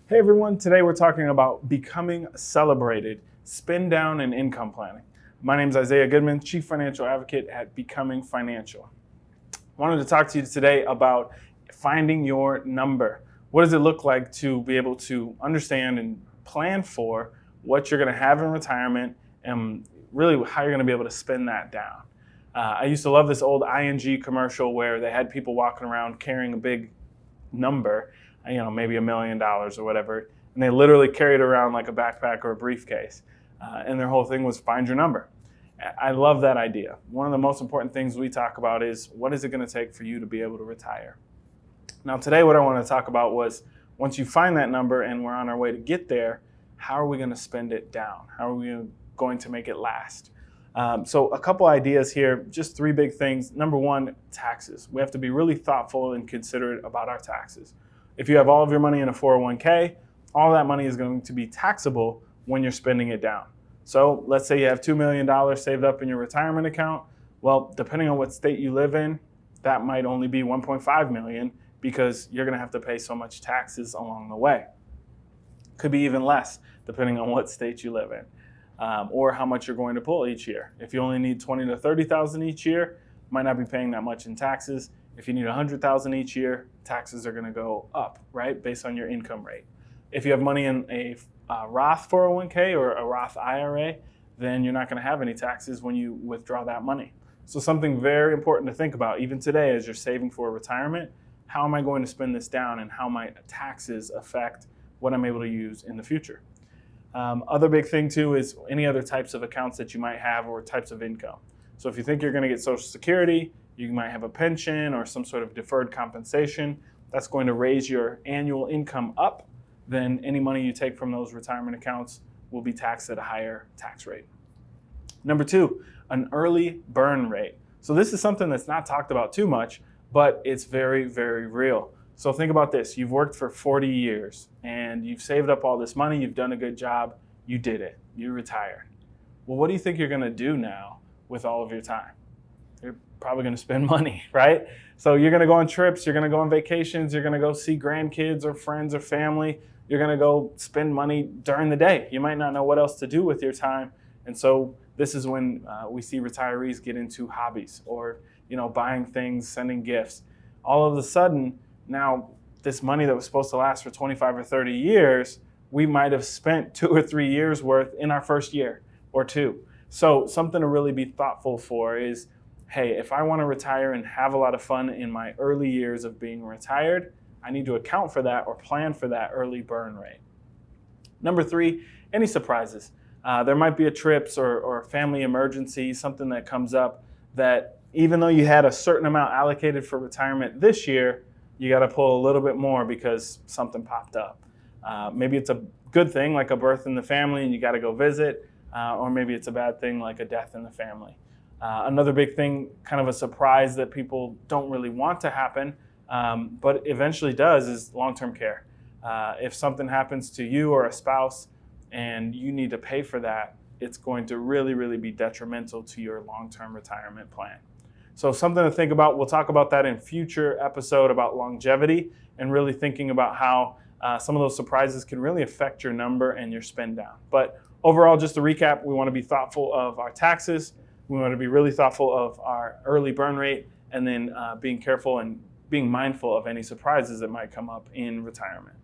Hey everyone, today we're talking about becoming celebrated, spin down and income planning. My name is Isaiah Goodman, Chief Financial Advocate at Becoming Financial. I wanted to talk to you today about finding your number. What does it look like to be able to understand and plan for what you're going to have in retirement and really how you're going to be able to spend that down. I used to love this old ING commercial where they had people walking around carrying a big number, maybe $1 million or whatever, and they literally carried it around like a backpack or a briefcase. And their whole thing was find your number. I love that idea. One of the most important things we talk about is what is it going to take for you to be able to retire? Now today what I want to talk about was once you find that number and we're on our way to get there, how are we going to spend it down? How are we going to make it last? So a couple ideas here, just three big things. Number one, taxes. We have to be really thoughtful and considerate about our taxes. If you have all of your money in a 401k, all that money is going to be taxable when you're spending it down. So let's say you have $2 million saved up in your retirement account. Well, depending on what state you live in, that might only be $1.5 million because you're going to have to pay so much taxes along the way. Could be even less depending on what state you live in or how much you're going to pull each year. If you only need $20,000 to $30,000 each year, you might not be paying that much in taxes. If you need $100,000 each year, taxes are going to go up, right, based on your income rate. If you have money in a Roth 401k or a Roth IRA, then you're not going to have any taxes when you withdraw that money. So something very important to think about, even today as you're saving for retirement, how am I going to spend this down and how might taxes affect what I'm able to use in the future? Other big thing too is any other types of accounts that you might have or types of income. So if you think you're going to get Social Security, you might have a pension or some sort of deferred compensation that's going to raise your annual income up, then any money you take from those retirement accounts will be taxed at a higher tax rate. Number two, an early burn rate. So this is something that's not talked about too much, but it's very, very real. So think about this. You've worked for 40 years and you've saved up all this money. You've done a good job. You did it. You retired. Well, what do you think you're going to do now with all of your time? You're probably going to spend money, right? So you're going to go on trips, you're going to go on vacations, you're going to go see grandkids or friends or family. You're going to go spend money during the day. You might not know what else to do with your time. And so this is when we see retirees get into hobbies or, buying things, sending gifts. All of a sudden, now this money that was supposed to last for 25 or 30 years, we might have spent 2 or 3 years worth in our first year or two. So something to really be thoughtful for is, hey, if I want to retire and have a lot of fun in my early years of being retired, I need to account for that or plan for that early burn rate. Number three, any surprises. There might be a trips or a family emergency, something that comes up that even though you had a certain amount allocated for retirement this year, you got to pull a little bit more because something popped up. Maybe it's a good thing like a birth in the family and you got to go visit, or maybe it's a bad thing like a death in the family. Another big thing, kind of a surprise that people don't really want to happen, but eventually does, is long-term care. If something happens to you or a spouse and you need to pay for that, it's going to really, really be detrimental to your long-term retirement plan. So something to think about. We'll talk about that in future episode about longevity and really thinking about how some of those surprises can really affect your number and your spend down. But overall, just to recap, we want to be thoughtful of our taxes. We want to be really thoughtful of our early burn rate and then being careful and being mindful of any surprises that might come up in retirement.